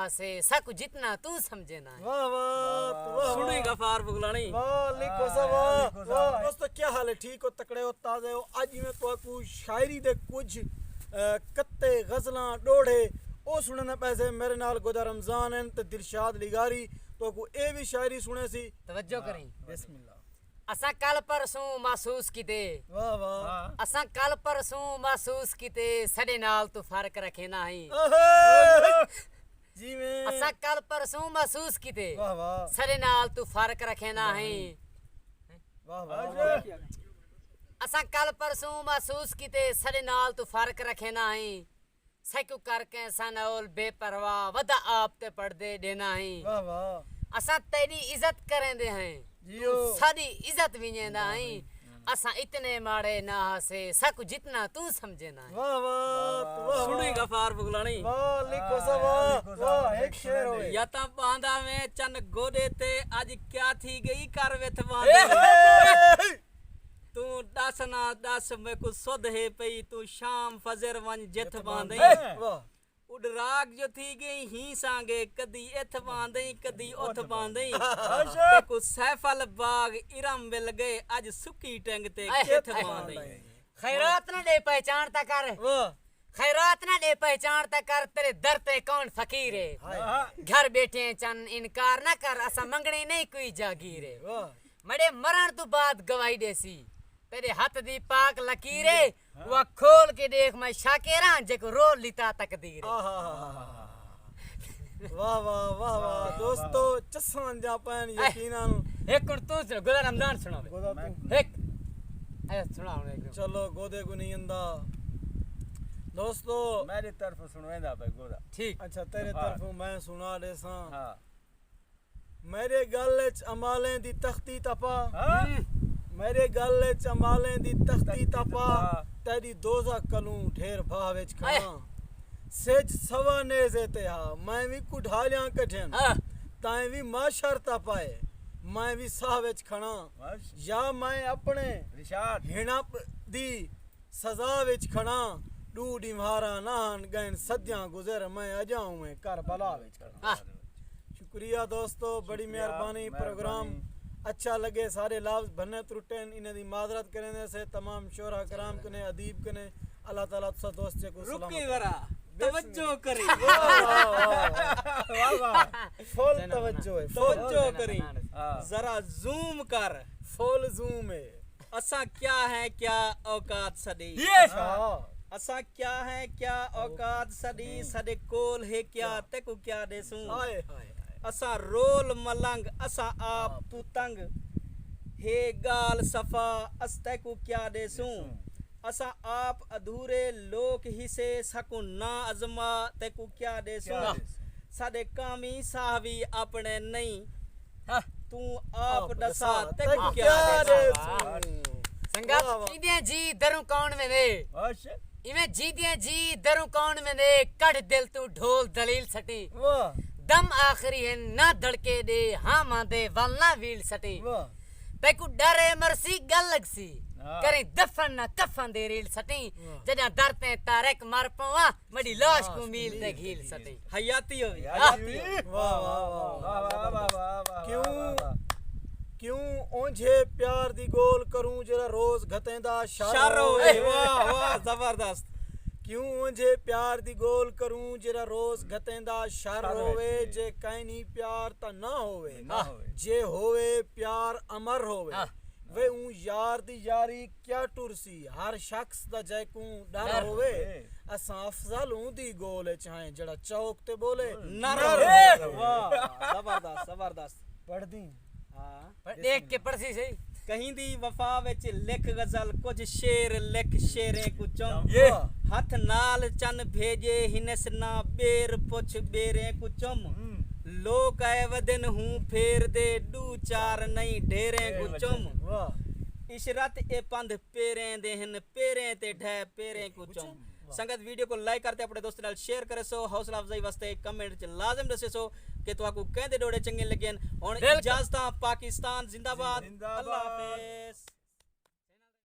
से सकु जितना तू समझे ना। वाह वाह सुनी गफार बुगलानी। वाह लिखो सा वाह वाह। दोस्तों क्या हाल है, ठीक हो, तकड़े हो, ताजे हो? आज मैं तो शायरी दे कुछ कत्ते गजलां डोड़े ओ सुनने पैसे मेरे नाल गोदा रमजान हैं ते दिलशाद लिगारी तो को ए भी शायरी सुने सी। तवज्जो करी। बिस्मिल्लाह। असा कल परसों महसूस कीते। वाह वाह। असा कल परसों महसूस कीते सडे नाल तू फर्क रखे ना ही। जी में असा कल परसों महसूस कीते। वाह वाह। सडे नाल तू फर्क रखे ना ही। वाह वाह। असा कल परसों महसूस कीते सडे नाल तू फर्क रखे ना ही। सैकु करके सनौल बेपरवाह वदा आप ते पड़दे देना ही। वाह वाह। असा तेरी इज्जत करेंदे हैं जियो साडी इज्जत विजेंदा ही। असा इतने माड़े ना से सकु जितना तू समझे ना। वाह वाह। सुनी गफार बुगलानी। वाह लिखो सा वाह वाह। एक शेर हो या ता बांधा में चन गोदे ते आज क्या थी गई कर वेथ बांधे। तू दस ना दस में कुछ सुध है पई तू शाम फजर वन जिथ बांधे। वाह। उड़राग जो थी गई ही सांगे कदी एथ बांधे कदी ओथ बांधे। ते कुछ सैफल बाग इरम मिल गए आज सुकी टंग ते केथ बांधे। खैरात ना दे पहचान ता कर। वाह। खैरात ना दे पहचान ता कर तेरे दर ते कौन फकीर है। घर बैठे चन इनकार ना कर असा मंगने नहीं कोई जागीर है। वाह। मड़े मरण तो बाद गवाही देसी तेरे हाथ दी पाक लकीरे वह खोल के देख मैं शाकेरा जेको रो लिता तकदीर। वाह वाह वाह वाह। दोस्तों चसान जापान यकीनन एक कुर्तू से गुदा रमजान सुना दे। गोदा तू एक आया सुना एक चलो गोदे को नहीं अंदा। दोस्तों मेरी तरफ सुनवेंदा पे गोदा। ठीक। अच्छा तेरे तरफों मैं सुना दे सा। हां मेरे गल च अमालें दी तख्ती तपा। हां मेरे गल च अमालें दी तख्ती तपा तेरी दोजा कलूं ढेर भाव विच खाना। सेज सवा नेज़े ते हा मैं भी कुढ़ालियां कठन ताए भी माशर तपाए मैं भी साह विच खणा। बस या मैं अपने रिशाद हिणा दी सजा विच खणा। डू डिम्हारा नाहन गैन सदियां गुजर मैं अजाऊं में करबला विच खणा। शुक्रिया दोस्तों, बड़ी मेहरबानी। प्रोग्राम अच्छा लगे सारे लफ्ज भन्ने त्रुटेन इन्हें दी माजरत करने से तमाम शोरा कराम कने अदीब कने अल्लाह ताला सब दोस्त को सलाम। रुकी वरा तवज्जो करी। वाह वाह। फुल तवज्जो है, तवज्जो करी जरा जूम कर। फुल जूम है। असा क्या है क्या औकात सदी। असा क्या है क्या औकात सदी सदे कोल है क्या तेको क्या देसूं। हाय हाय। असा रोल मलंग असा आप तू तंग हे गाल सफा अस्ते को क्या देसूं। असा आप अधूरे लोक हिसे सकु ना अजमा ते को क्या देसूं। साडे कामी साहवी अपने नहीं तू आप दसा ते को क्या देसूं। संगत जीदे जी दरू कौन में दे बस इमे जीदे जी दरू कौन में दे कट दिल तू ढोल दलील सटी। वाह दम आखिरी है ना धड़के दे हाँ मांदे वलना वील सटी। वाह। तेकु डरे मरसी गल लगसी करे दफन ना कफन दे रील सटी। जदा डरते तारक मार पवा मडी लाश को मील ते घील सटी। हयाती हो वाह वाह वाह। क्यों ओंझे प्यार दी गोल करूं जरा रोज घतेंदा शारो। वाह वाह जबरदस्त। क्यों ओंझे प्यार दी गोल करूं जरा रोज घतेंदा शर होवे जे कैनी प्यार ता ना होवे जे होवे प्यार अमर होवे। वे ऊ यार दी यारी क्या टुरसी हर शख्स दा जैकू डर होवे। असा अफजल ऊ दी गोल चाहे जड़ा चौक ते बोले नर। वाह जबरदस्त जबरदस्त। पढ़ दी हां देख के पड़सी सही कहीं दी वफा विच लिख गजल कुछ शेर लिख शेरे को चुम। हथ नाल चन भेजे हिनस ना बेर पुछ बेरे को चुम। लोक आए वदन हूं फेर दे डू चार नहीं ढेरे को चुम। इशरत ए पंध पेरे दे हन पेरे ते ढे पेरे को चुम। संगत वीडियो को लाइक करते अपने दोस्तों नाल शेयर करे सो हौसला अफजाई वास्ते कमेंट च लाजम दसे सो कि तुहाकू कहंदे डोड़े चंगे लगेन। हुण इजाजत पाकिस्तान जिंदाबाद। अल्लाह हाफिज।